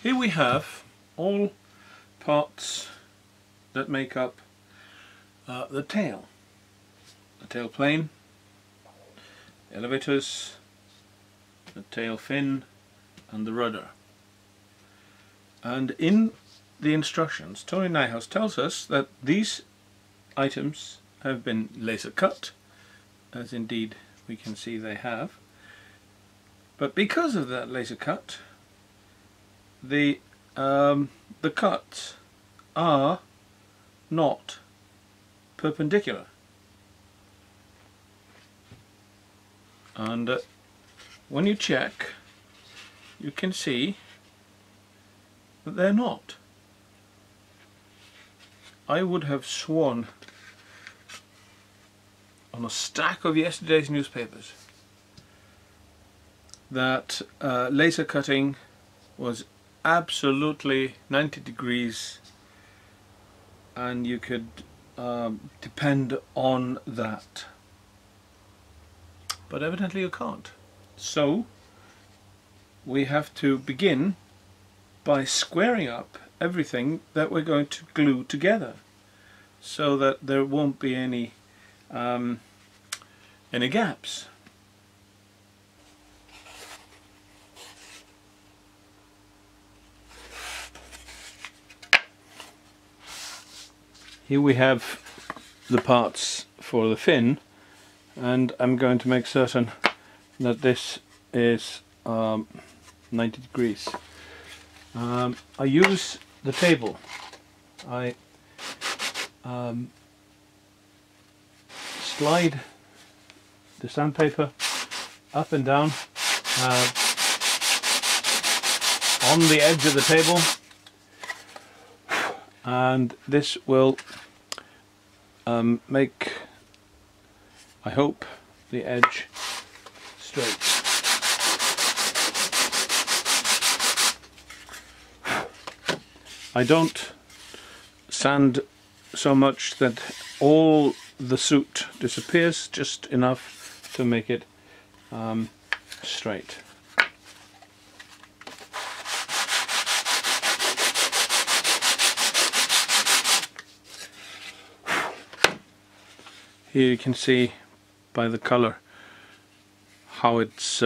Here we have all parts that make up the tail plane, elevators, the tail fin and the rudder. And in the instructions, Tony Nyhouse tells us that these items have been laser cut, as indeed we can see they have. But because of that laser cut, the cuts are not perpendicular, and when you check, you can see that they're not. I would have sworn on a stack of yesterday's newspapers that laser cutting was absolutely 90 degrees and you could depend on that. But evidently you can't. So we have to begin by squaring up everything that we're going to glue together so that there won't be any gaps. Here we have the parts for the fin, and I'm going to make certain that this is 90 degrees. I use the table. I slide the sandpaper up and down on the edge of the table, and this will make, I hope, the edge straight. I don't sand so much that all the soot disappears, just enough to make it straight. Here you can see by the color how it's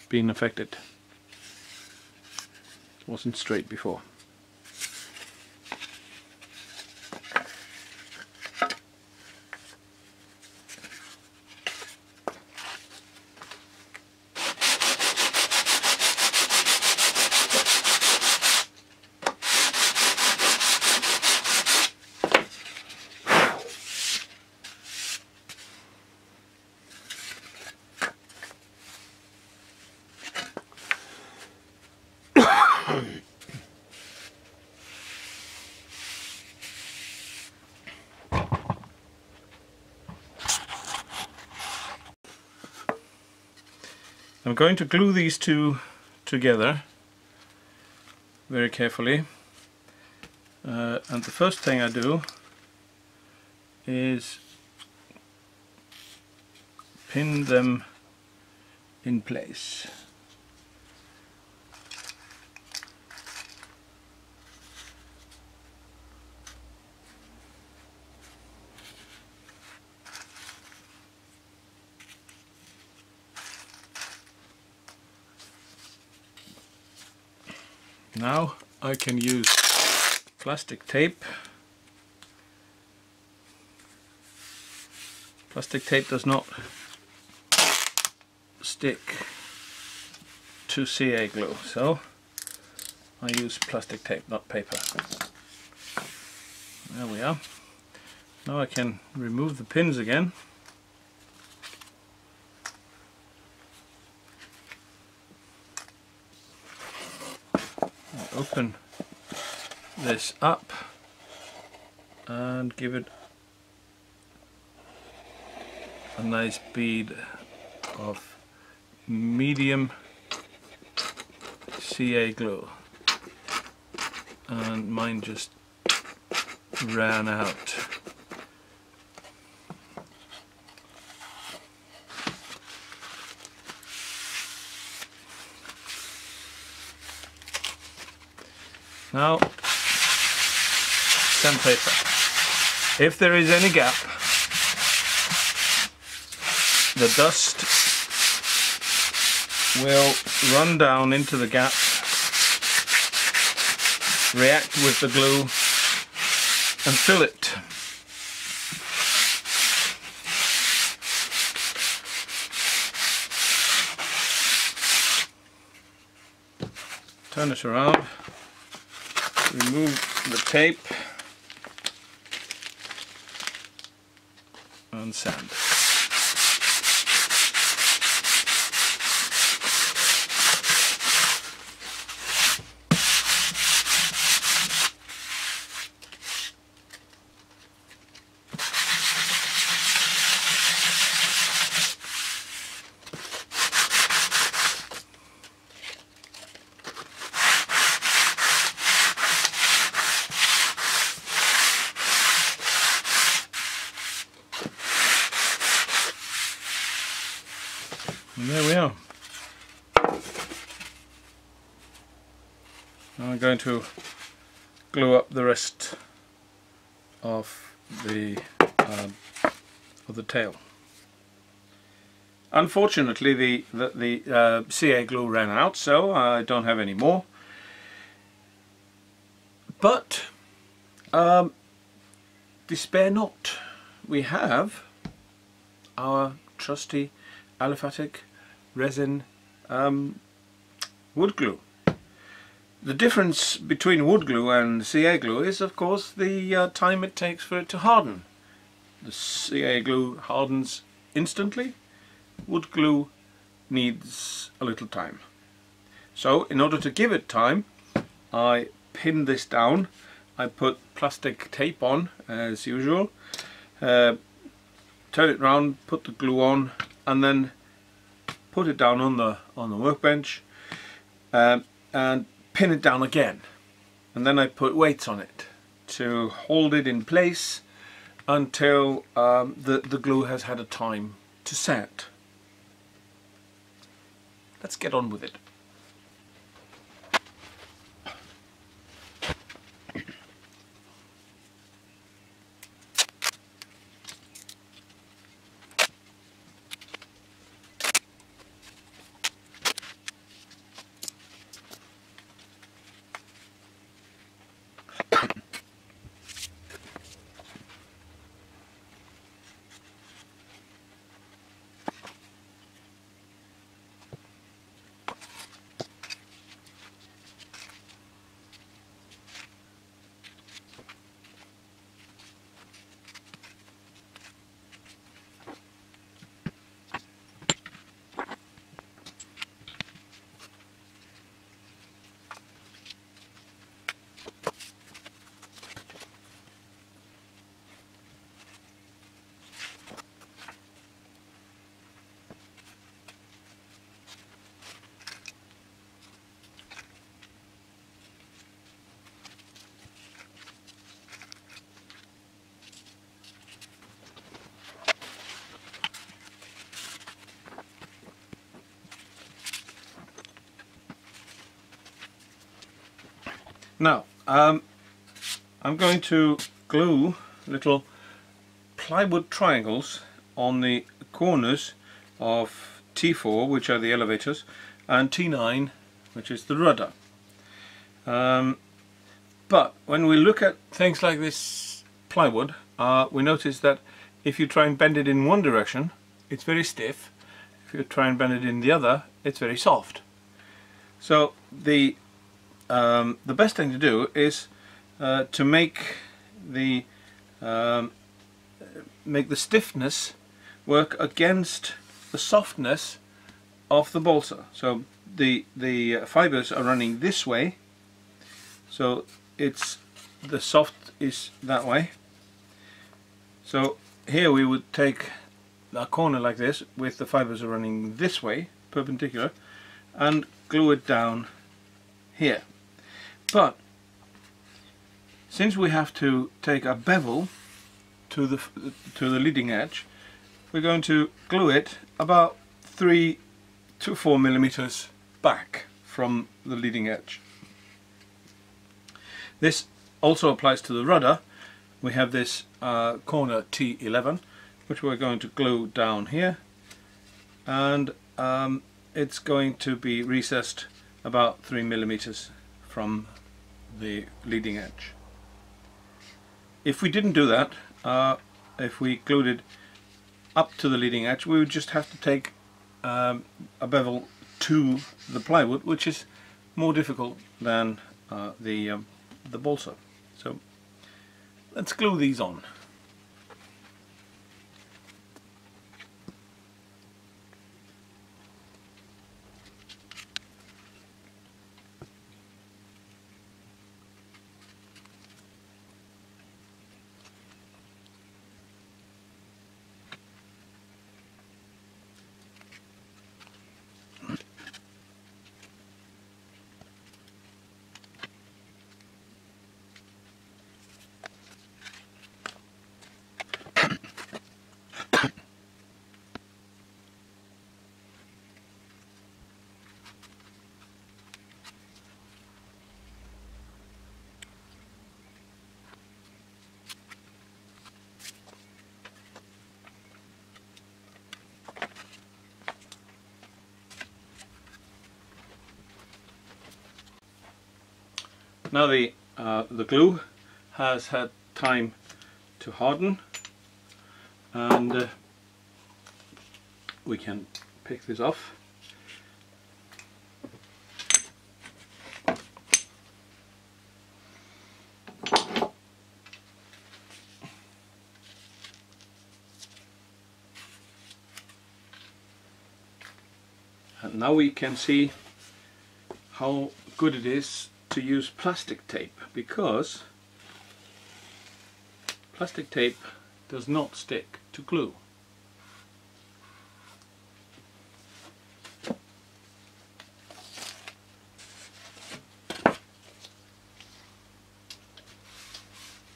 been affected. It wasn't straight before. I'm going to glue these two together very carefully, and the first thing I do is pin them in place. Now I can use plastic tape. Plastic tape does not stick to CA glue, so I use plastic tape, not paper. There we are. Now I can remove the pins again. Open this up and give it a nice bead of medium CA glue, and mine just ran out. Now, sandpaper. If there is any gap, the dust will run down into the gap, react with the glue and fill it. Turn it around, remove the tape and sand. And there we are. Now I'm going to glue up the rest of the tail. Unfortunately, the CA glue ran out, so I don't have any more. But despair not. We have our trusty aliphatic resin wood glue. The difference between wood glue and CA glue is, of course, the time it takes for it to harden. The CA glue hardens instantly. Wood glue needs a little time. So, in order to give it time, I pin this down. I put plastic tape on, as usual. Turn it round, put the glue on, and then put it down on the workbench and pin it down again. And then I put weights on it to hold it in place until the glue has had a time to set. Let's get on with it. Now, I'm going to glue little plywood triangles on the corners of T4, which are the elevators, and T9, which is the rudder. But when we look at things like this plywood, we notice that if you try and bend it in one direction, it's very stiff. If you try and bend it in the other, it's very soft. So the best thing to do is to make the stiffness work against the softness of the balsa. So the fibers are running this way, so the soft is that way. So here we would take a corner like this with the fibers are running this way, perpendicular, and glue it down here. But since we have to take a bevel to the leading edge, we're going to glue it about 3 to 4 millimeters back from the leading edge. This also applies to the rudder. We have this corner T11 which we're going to glue down here, and it's going to be recessed about 3 millimeters from the leading edge. If we didn't do that, if we glued it up to the leading edge, we would just have to take a bevel to the plywood, which is more difficult than the balsa. So let's glue these on. Now the glue has had time to harden, and we can pick this off. And now we can see how good it is to use plastic tape, because plastic tape does not stick to glue.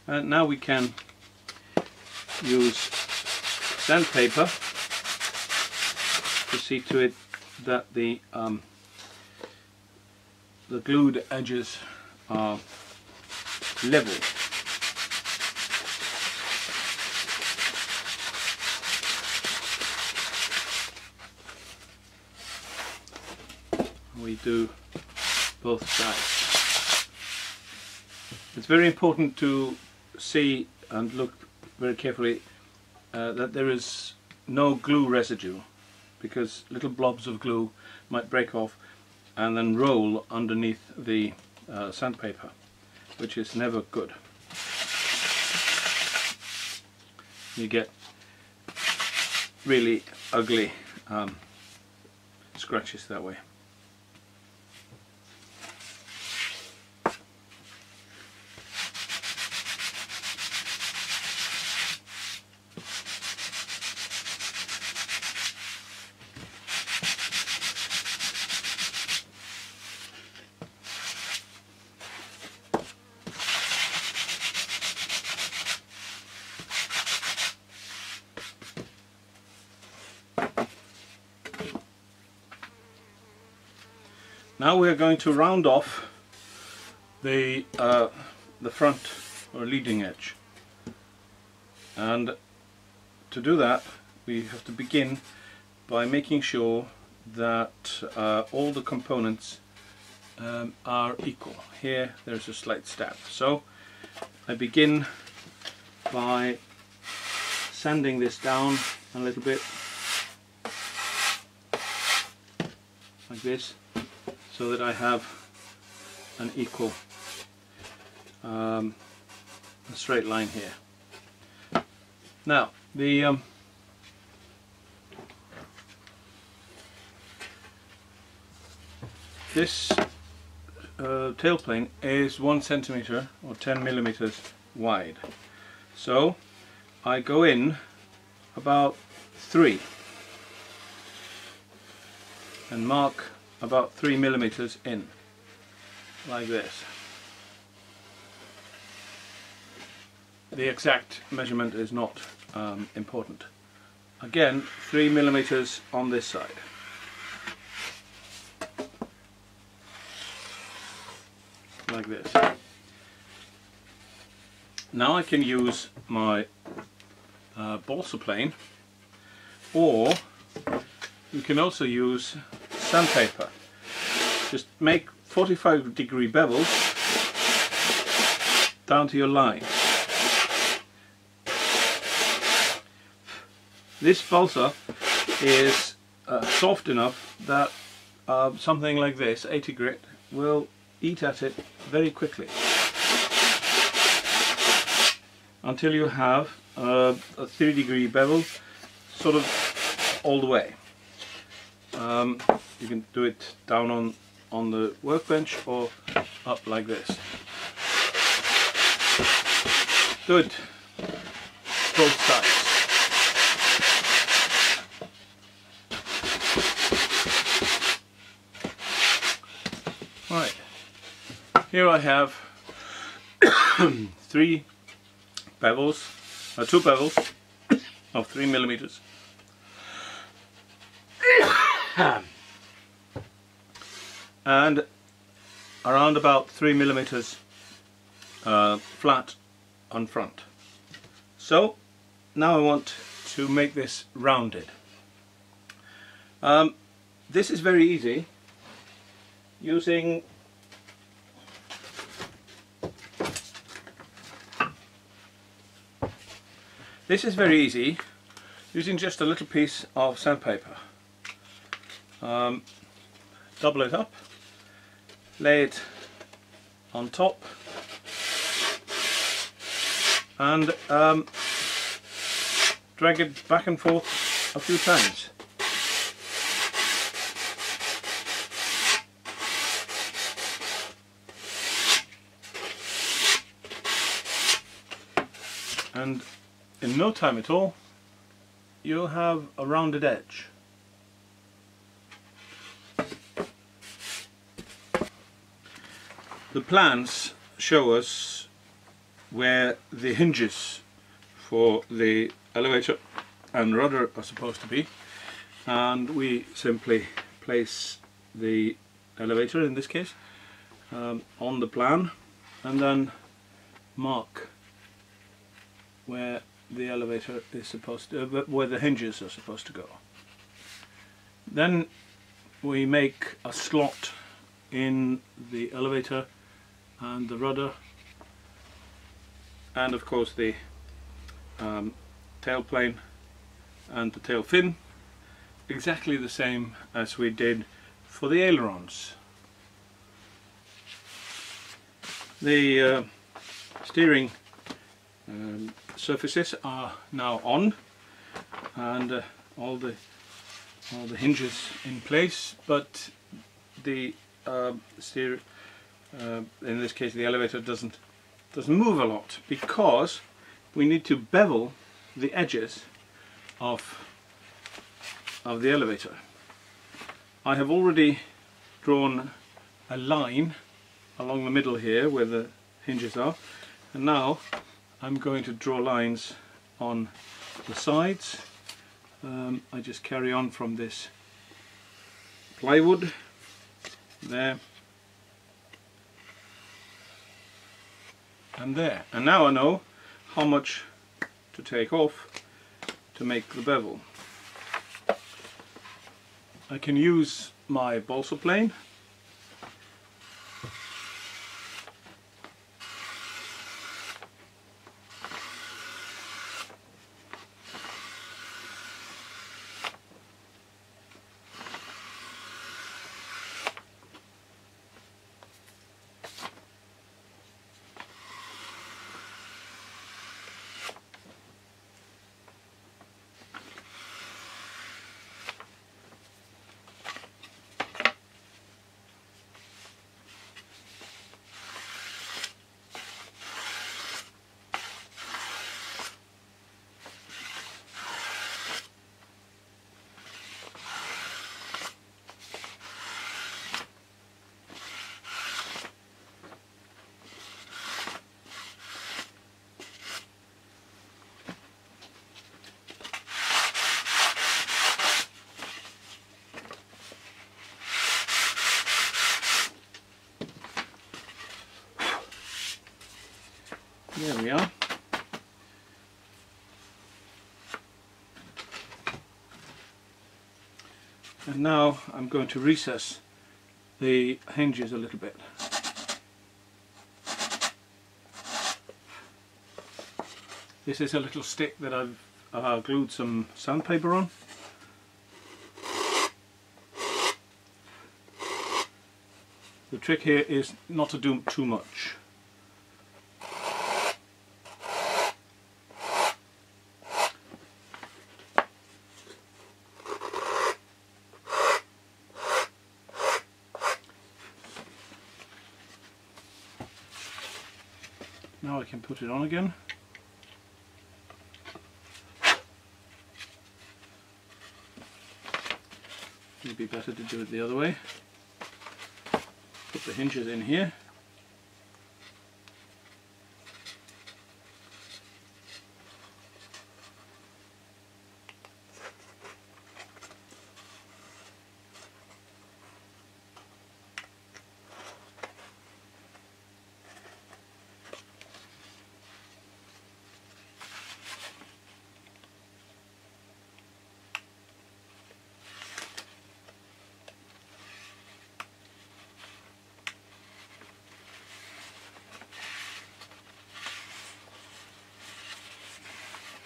And now we can use sandpaper to see to it that the glued edges are level. We do both sides. It's very important to see and look very carefully that there is no glue residue, because little blobs of glue might break off and then roll underneath the sandpaper, which is never good. You get really ugly scratches that way. Now we are going to round off the front or leading edge, and to do that we have to begin by making sure that all the components are equal. Here there's a slight stab, so I begin by sanding this down a little bit like this, so that I have an equal straight line here. Now the this tail plane is 1 centimeter or 10 millimeters wide, so I go in about 3 and mark about 3 millimeters in, like this. The exact measurement is not important. Again, 3 millimeters on this side. Like this. Now I can use my balsa plane, or you can also use sandpaper. Just make 45-degree bevels down to your line. This balsa is soft enough that something like this, 80 grit, will eat at it very quickly until you have a 3-degree bevel sort of all the way. You can do it down on the workbench or up like this. Good. Both sides. Right. Here I have 3 bevels, 2 bevels of 3 millimeters. And around about 3 millimeters flat on front. So now I want to make this rounded. This is very easy using just a little piece of sandpaper. Double it up, lay it on top, and drag it back and forth a few times. And in no time at all, you'll have a rounded edge. The plans show us where the hinges for the elevator and rudder are supposed to be, and we simply place the elevator, in this case, on the plan, and then mark where the elevator is supposed to, where the hinges are supposed to go. Then we make a slot in the elevator and the rudder, and of course the tail plane and the tail fin, exactly the same as we did for the ailerons. The steering surfaces are now on, and all the hinges in place, but the in this case the elevator doesn't move a lot, because we need to bevel the edges of the elevator. I have already drawn a line along the middle here where the hinges are, and now I'm going to draw lines on the sides. I just carry on from this plywood there and there, and now I know how much to take off to make the bevel. I can use my balsa plane There we are. And now I'm going to recess the hinges a little bit. This is a little stick that I've glued some sandpaper on. The trick here is not to do too much. Now I can put it on again. It'd be better to do it the other way. Put the hinges in here.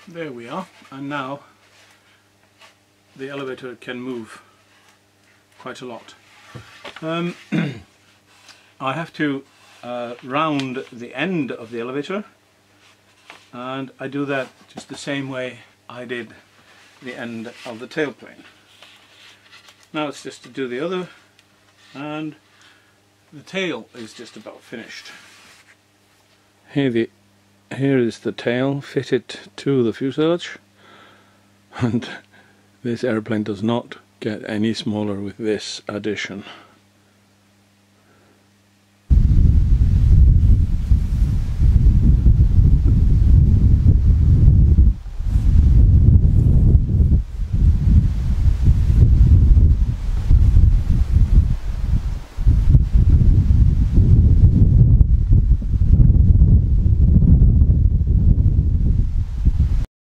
There we are, and now the elevator can move quite a lot. I have to round the end of the elevator, and I do that just the same way I did the end of the tailplane. Now it's just to do the other, and the tail is just about finished. Here is the tail fitted to the fuselage, and this airplane does not get any smaller with this addition.